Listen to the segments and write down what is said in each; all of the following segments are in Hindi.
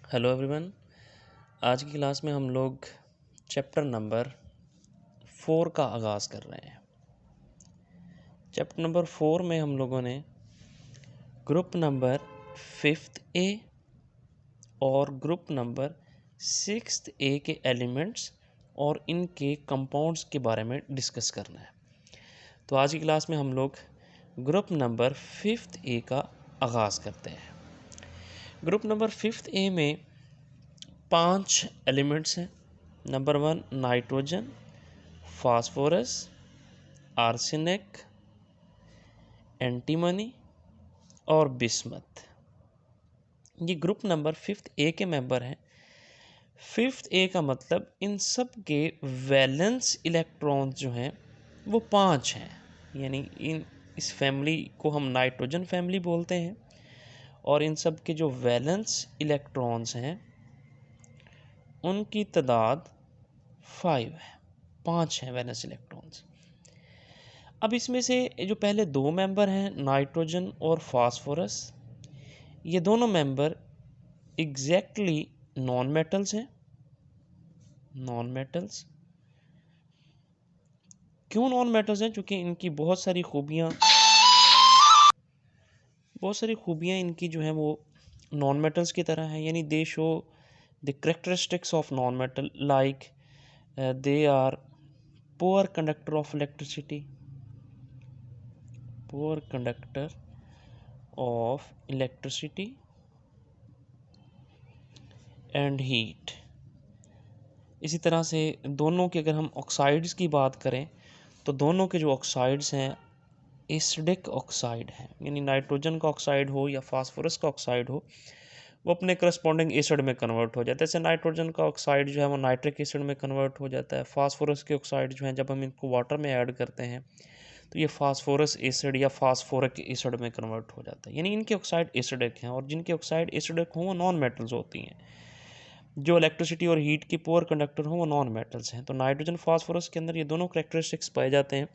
Hello everyone. आज की क्लास में हम लोग चैप्टर नंबर 4 का आगाज़ कर रहे हैं। चैप्टर नंबर 4 में हम लोगों ने ग्रुप नंबर 5th ए और ग्रुप नंबर 6th ए के एलिमेंट्स और इनके कंपाउंड्स के बारे में डिस्कस करना है। तो आज की क्लास में हम लोग ग्रुप नंबर 5th ए का आगाज़ करते हैं। ग्रुप नंबर 5th ए में 5 एलिमेंट्स हैं। Number 1 nitrogen, phosphorus, arsenic, antimony और बिस्मथ। ये ग्रुप नंबर 5th ए के मेंबर हैं। 5th ए का मतलब इन सब के वैलेंस इलेक्ट्रॉन्स जो हैं वो 5 हैं, यानी इस फैमिली को हम नाइट्रोजन फैमिली बोलते हैं और इन सब के जो वैलेंस इलेक्ट्रॉन्स हैं उनकी तादाद 5 है, 5 हैं वैलेंस इलेक्ट्रॉन्स। अब इसमें से जो पहले दो मेंबर हैं नाइट्रोजन और फास्फोरस, ये दोनों मेंबर एग्जैक्टली नॉन मेटल्स हैं। नॉन मेटल्स क्यों नॉन मेटल्स हैं? क्योंकि इनकी बहुत सारी खूबियां इनकी जो हैं वो नॉन मेटल्स की तरह हैं, यानी they show the characteristics of non metal like they are poor conductor of electricity, poor conductor of electricity and heat. इसी तरह से दोनों के अगर हम ऑक्साइड्स की बात करें तो दोनों के जो ऑक्साइड्स हैं एसिडिक ऑक्साइड हैं, यानी नाइट्रोजन का ऑक्साइड हो या फास्फोरस का ऑक्साइड हो वो अपने करस्पॉन्डिंग एसिड में कन्वर्ट हो जाता है। जैसे नाइट्रोजन का ऑक्साइड जो है वो नाइट्रिक एसिड में कन्वर्ट हो जाता है। फास्फोरस के ऑक्साइड जो हैं जब हम इनको वाटर में ऐड करते हैं तो ये फास्फोरस एसिड या फास्फोरिक एसिड में कन्वर्ट हो जाता है, यानी इनके ऑक्साइड एसिडिक हैं और जिनके ऑक्साइड एसिडिक हों वो नॉन मेटल्स होती हैं। जो इलेक्ट्रिसिटी और हीट की पुअर कंडक्टर हों वो नॉन मेटल्स हैं। तो नाइट्रोजन फास्फोरस के अंदर ये दोनों करेक्टरिस्टिक्स पाए जाते हैं,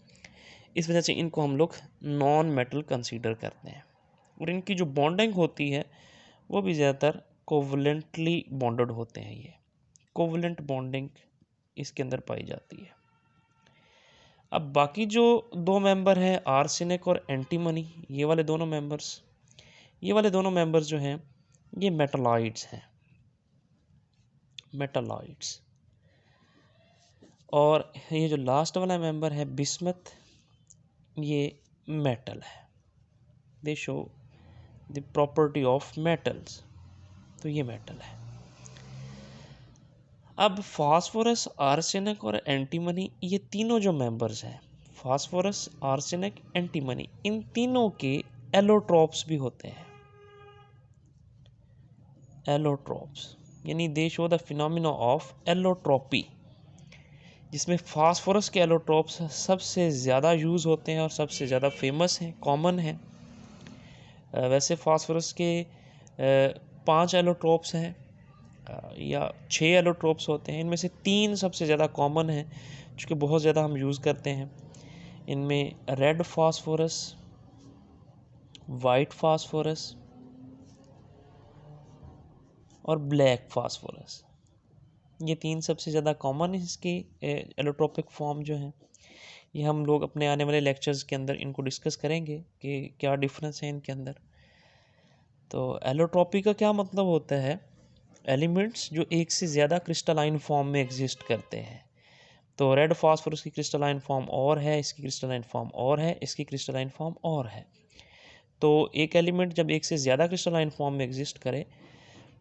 इस वजह से इनको हम लोग नॉन मेटल कंसीडर करते हैं। और इनकी जो बॉन्डिंग होती है वो भी ज़्यादातर कोवलेंटली बॉन्डेड होते हैं। ये कोवलेंट बॉन्डिंग इसके अंदर पाई जाती है। अब बाकी जो दो मेंबर हैं आर्सेनिक और एंटीमनी, ये वाले दोनों मेंबर्स जो हैं ये मेटलॉइड्स हैं, मेटलॉइड्स। और ये जो लास्ट वाला मेंबर है बिस्मथ, ये मेटल है। दे show the property of metals, तो ये मेटल है। अब फास्फोरस, आर्सेनिक और एंटीमनी, ये तीनों जो मेंबर्स हैं फास्फोरस, आर्सेनिक, एंटीमनी, इन तीनों के एलोट्रॉप्स भी होते हैं। एलोट्रॉप्स यानी they show the phenomena of allotropy, जिसमें फास्फोरस के एलोट्रॉप्स सबसे ज़्यादा यूज़ होते हैं और सबसे ज़्यादा फेमस हैं, कॉमन हैं। वैसे फास्फोरस के 5 एलोट्रॉप्स हैं या 6 एलोट्रॉप्स होते हैं। इनमें से 3 सबसे ज़्यादा कॉमन हैं जो कि बहुत ज़्यादा हम यूज़ करते हैं। इनमें रेड फास्फोरस, वाइट फास्फोरस और ब्लैक फास्फोरस, ये 3 सबसे ज़्यादा कॉमन है। इसकी एलोट्रोपिक फॉर्म जो है ये हम लोग अपने आने वाले लेक्चर्स के अंदर इनको डिस्कस करेंगे कि क्या डिफरेंस है इनके अंदर। तो एलोट्रोपी का क्या मतलब होता है? एलिमेंट्स जो एक से ज़्यादा क्रिस्टलाइन फॉर्म में एग्जिस्ट करते हैं। तो रेड फास्फोरस की क्रिस्टलाइन फॉर्म और है, इसकी क्रिस्टलाइन फॉर्म और है, इसकी क्रिस्टलाइन फॉर्म और है। तो एक एलिमेंट जब एक से ज़्यादा क्रिस्टलाइन फॉर्म में एग्जिस्ट करे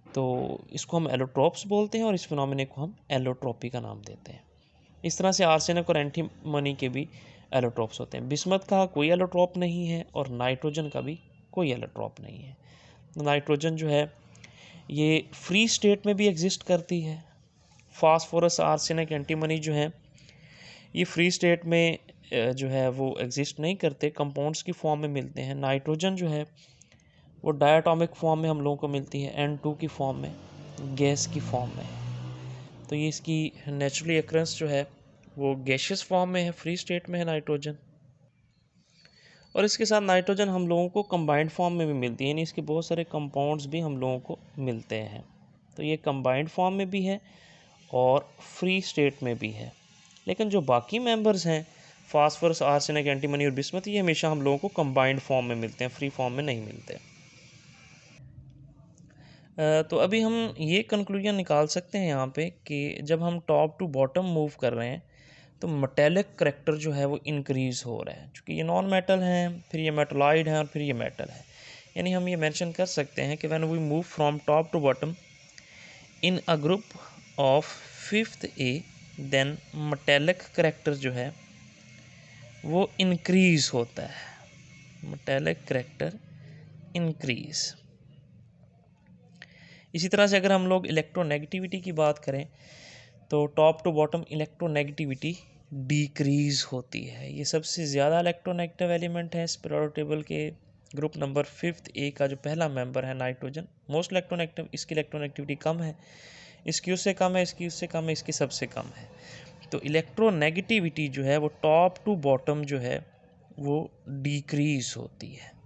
तो इसको हम एलोट्रोप्स बोलते हैं और इस फिनोमेना को हम एलोट्रोपी का नाम देते हैं। इस तरह से आर्सेनिक और एंटीमनी के भी एलोट्रोप्स होते हैं। बिस्मथ का कोई एलोट्रोप नहीं है और नाइट्रोजन का भी कोई एलोट्रोप नहीं है। नाइट्रोजन जो है ये फ्री स्टेट में भी एग्जिस्ट करती है। फास्फोरस, आर्सेनिक, एंटीमनी जो है ये फ्री स्टेट में जो है वो एग्जिस्ट नहीं करते, कंपाउंड्स की फॉर्म में मिलते हैं। नाइट्रोजन जो है वो डायटोमिक फॉर्म में हम लोगों को मिलती है, N2 की फॉर्म में, गैस की फॉर्म में। तो ये इसकी नेचुरली अक्रेंस जो है वो गैशियस फॉर्म में है, फ्री स्टेट में है नाइट्रोजन। और इसके साथ नाइट्रोजन हम लोगों को कंबाइंड फॉर्म में भी मिलती है, यानी इसके बहुत सारे कंपाउंड्स भी हम लोगों को मिलते हैं। तो ये कंबाइंड फॉर्म में भी है और फ्री स्टेट में भी है। लेकिन जो बाकी मेंबर्स हैं फास्फोरस, आर्सेनिक, एंटीमनी और बिस्मथ, ये हमेशा हम लोगों को कंबाइंड फॉर्म में मिलते हैं, फ्री फॉर्म में नहीं मिलते। तो अभी हम ये कंक्लूजन निकाल सकते हैं यहाँ पे कि जब हम टॉप टू बॉटम मूव कर रहे हैं तो मेटेलिक करैक्टर जो है वो इंक्रीज़ हो रहा है, क्योंकि ये नॉन मेटल हैं, फिर ये मेटलॉइड हैं और फिर ये मेटल है। यानी हम ये मेंशन कर सकते हैं कि when we move from top to bottom in a group of 5th A, then metallic character जो है वो इंक्रीज़ होता है, मेटेलिक करैक्टर इंक्रीज़। इसी तरह से अगर हम लोग इलेक्ट्रोनेगेटिविटी की बात करें तो top to bottom electronegativity decrease होती है। ये सबसे ज़्यादा इलेक्ट्रोनेगेटिव एलिमेंट है इस पीरियोडिक टेबल के ग्रुप नंबर 5th A का जो पहला मेंबर है नाइट्रोजन, मोस्ट इलेक्ट्रोनेगेटिव। इसकी इलेक्ट्रोनेगेटिविटी कम है, इसकी उससे कम है, इसकी उससे कम है, इसकी सबसे कम है। तो इलेक्ट्रोनेगेटिविटी जो है वो टॉप टू बॉटम जो है वो डिक्रीज़ होती है।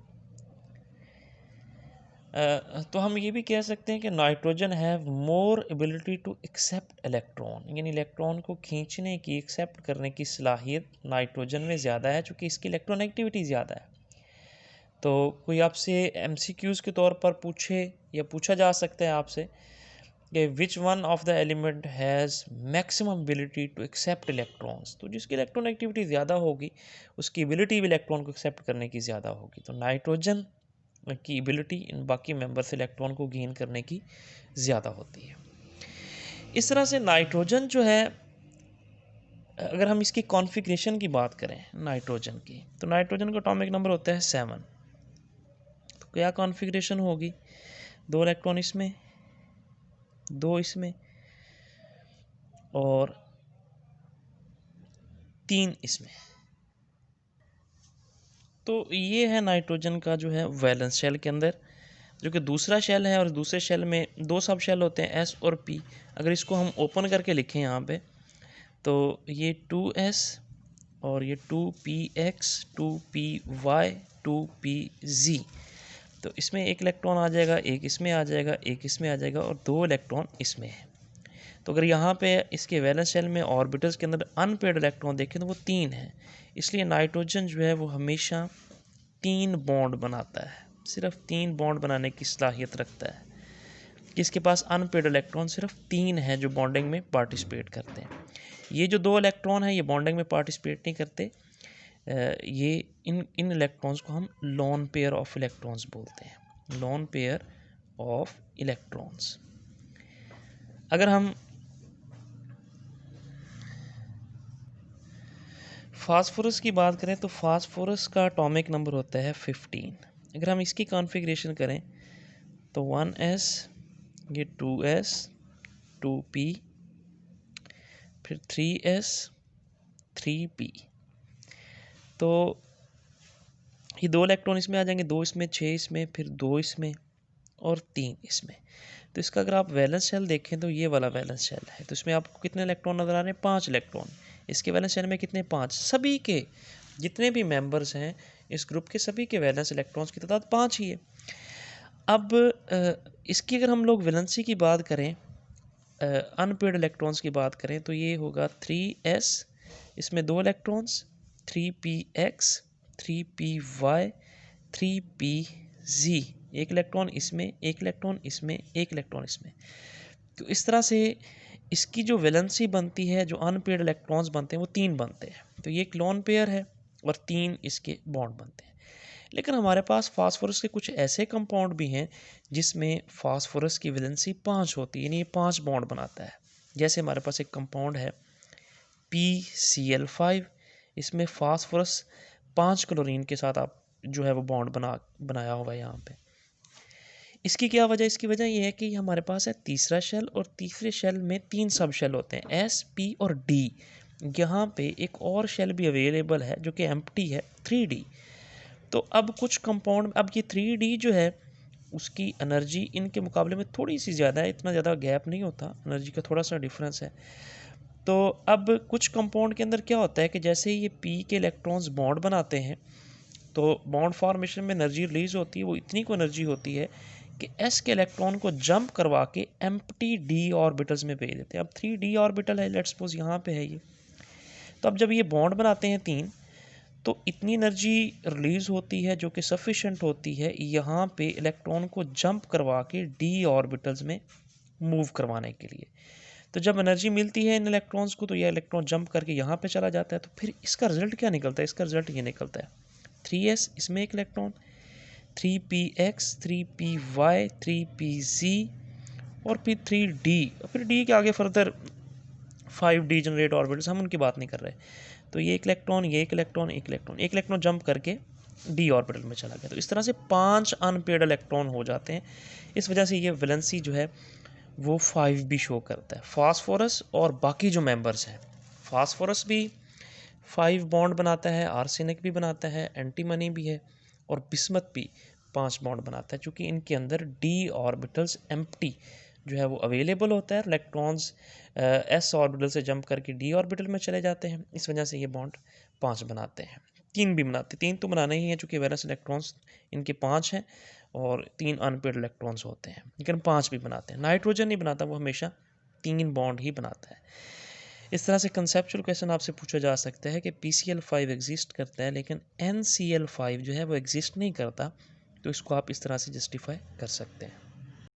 तो हम ये भी कह सकते हैं कि nitrogen have more ability to accept electron, यानी इलेक्ट्रॉन को खींचने की, एक्सेप्ट करने की सलाहियत नाइट्रोजन में ज़्यादा है, चूँकि इसकी इलेक्ट्रोनेगेटिविटी ज़्यादा है। तो कोई आपसे MCQs के तौर पर पूछे या पूछा जा सकता है आपसे कि which one of the element has maximum ability to accept electrons, तो जिसकी इलेक्ट्रोनेगेटिविटी ज़्यादा होगी उसकी एबिलिटी भी इलेक्ट्रॉन को एक्सेप्ट करने की ज़्यादा होगी। तो नाइट्रोजन की एबिलिटी इन बाकी मेंबर से इलेक्ट्रॉन को गेन करने की ज़्यादा होती है। इस तरह से नाइट्रोजन जो है, अगर हम इसकी कॉन्फ़िगरेशन की बात करें नाइट्रोजन की, तो नाइट्रोजन का एटॉमिक नंबर होता है 7। तो क्या कॉन्फ़िगरेशन होगी, 2 इलेक्ट्रॉन इसमें, 2 इसमें और 3 इसमें। तो ये है नाइट्रोजन का जो है वैलेंस शेल के अंदर, जो कि दूसरा शेल है, और दूसरे शेल में 2 सब शेल होते हैं S और P। अगर इसको हम ओपन करके लिखें यहाँ पे तो ये 2S और ये 2PX, 2PY, 2PZ। तो इसमें एक इलेक्ट्रॉन आ जाएगा, एक इसमें आ जाएगा, एक इसमें आ जाएगा और 2 इलेक्ट्रॉन इसमें है। तो अगर यहाँ पे इसके वैलेंस शेल में ऑर्बिटल्स के अंदर अनपेयर्ड इलेक्ट्रॉन देखें तो वो 3 है। इसलिए नाइट्रोजन जो है वो हमेशा 3 बॉन्ड बनाता है, सिर्फ 3 बॉन्ड बनाने की सलाहियत रखता है, कि इसके पास अनपेयर्ड इलेक्ट्रॉन सिर्फ 3 हैं जो बॉन्डिंग में पार्टिसिपेट करते हैं। ये जो 2 इलेक्ट्रॉन हैं ये बॉन्डिंग में पार्टिसिपेट नहीं करते। ये इन इलेक्ट्रॉन्स को हम लोन पेयर ऑफ इलेक्ट्रॉन्स बोलते हैं, लोन पेयर ऑफ इलेक्ट्रॉन्स। अगर हम फास्फोरस की बात करें तो फास्फोरस का एटॉमिक नंबर होता है 15। अगर हम इसकी कॉन्फ़िगरेशन करें तो 1S, ये 2S, 2P, फिर 3S, 3P। तो ये 2 इलेक्ट्रॉन इसमें आ जाएंगे, 2 इसमें, 6 इसमें, फिर 2 इसमें और 3 इसमें। तो इसका अगर आप वैलेंस शेल देखें तो ये वाला वैलेंस शेल है, तो इसमें आपको कितने इलेक्ट्रॉन नज़र आ रहे हैं, 5 इलेक्ट्रॉन। इसके वैलेंस शेल में कितने, 5। सभी के जितने भी मेंबर्स हैं इस ग्रुप के, सभी के वैलेंस इलेक्ट्रॉन्स की तादाद 5 ही है। अब इसकी अगर हम लोग वैलेंसी की बात करें, अनपेयर्ड इलेक्ट्रॉन्स की बात करें तो ये होगा 3S, इसमें 2 इलेक्ट्रॉन्स, 3PX, 3PY, 3PZ, एक इलेक्ट्रॉन इसमें, एक इलेक्ट्रॉन इसमें, एक इलेक्ट्रॉन इसमें। तो इस तरह से इसकी जो वैलेंसी बनती है, जो अनपेयर्ड इलेक्ट्रॉन्स बनते हैं वो 3 बनते हैं। तो ये एक लोन पेयर है और 3 इसके बॉन्ड बनते हैं। लेकिन हमारे पास फास्फोरस के कुछ ऐसे कंपाउंड भी हैं जिसमें फास्फोरस की वैलेंसी 5 होती है, यानी ये 5 बॉन्ड बनाता है। जैसे हमारे पास एक कंपाउंड है PCl5, इसमें फास्फोरस 5 क्लोरीन के साथ आप जो है वो बॉन्ड बनाया हुआ है यहाँ पे। इसकी क्या वजह, इसकी वजह ये है कि हमारे पास है तीसरा शेल, और तीसरे शेल में 3 सब शेल होते हैं S, P और D। यहाँ पे एक और शेल भी अवेलेबल है जो कि एम्प्टी है, 3D। तो अब कुछ कंपाउंड, अब ये 3D जो है उसकी एनर्जी इनके मुकाबले में थोड़ी सी ज़्यादा है, इतना ज़्यादा गैप नहीं होता, एनर्जी का थोड़ा सा डिफरेंस है। तो अब कुछ कंपाउंड के अंदर क्या होता है कि जैसे ही ये P के इलेक्ट्रॉन्स बॉन्ड बनाते हैं तो बॉन्ड फॉर्मेशन में एनर्जी रिलीज़ होती है, वो इतनी को एनर्जी होती है कि s के इलेक्ट्रॉन को जंप करवा के एम्प्टी d ऑर्बिटल्स में भेज देते हैं। अब 3d ऑर्बिटल है, लेट्स सपोज यहाँ पे है ये, तो अब जब ये बॉन्ड बनाते हैं 3, तो इतनी एनर्जी रिलीज होती है जो कि सफिशेंट होती है यहाँ पे इलेक्ट्रॉन को जंप करवा के d ऑर्बिटल्स में मूव करवाने के लिए। तो जब एनर्जी मिलती है इन इलेक्ट्रॉन्स को, तो यह इलेक्ट्रॉन जंप करके यहाँ पे चला जाता है। तो फिर इसका रिजल्ट क्या निकलता है? इसका रिजल्ट ये निकलता है 3s, इसमें एक इलेक्ट्रॉन, 3px, 3py, 3pz और फिर 3d, और फिर d के आगे फर्दर 5d जनरेट ऑर्बिटल्स, हम उनकी बात नहीं कर रहे। तो ये एक इलेक्ट्रॉन, ये एक इलेक्ट्रॉन, एक इलेक्ट्रॉन, एक इलेक्ट्रॉन जंप करके d ऑर्बिटल में चला गया। तो इस तरह से 5 अनपेयर्ड इलेक्ट्रॉन हो जाते हैं। इस वजह से ये वैलेंसी जो है वो 5 भी शो करता है। फास्फोरस और बाकी जो मेंबर्स हैं, फास्फोरस भी 5 बॉन्ड बनाता है, आर्सेनिक भी बनाता है, एंटीमनी भी है, और बिस्मथ भी 5 बॉन्ड बनाता है, क्योंकि इनके अंदर d ऑर्बिटल्स एम्प्टी जो है वो अवेलेबल होता है। इलेक्ट्रॉन्स s ऑर्बिटल से जंप करके d ऑर्बिटल में चले जाते हैं। इस वजह से ये बॉन्ड 5 बनाते हैं। 3 भी बनाते, 3 तो बनाना ही है, चूँकि वैलेंस इलेक्ट्रॉन्स इनके 5 हैं और 3 अनपेयर्ड इलेक्ट्रॉन्स होते हैं, लेकिन 5 भी बनाते हैं। नाइट्रोजन नहीं बनाता, वो हमेशा 3 बॉन्ड ही बनाता है। इस तरह से कंसेप्चुअल क्वेश्चन आपसे पूछा जा सकता है कि PCl5 एग्जिस्ट करता है लेकिन NCl5 जो है वो एग्जिस्ट नहीं करता, तो इसको आप इस तरह से जस्टिफाई कर सकते हैं।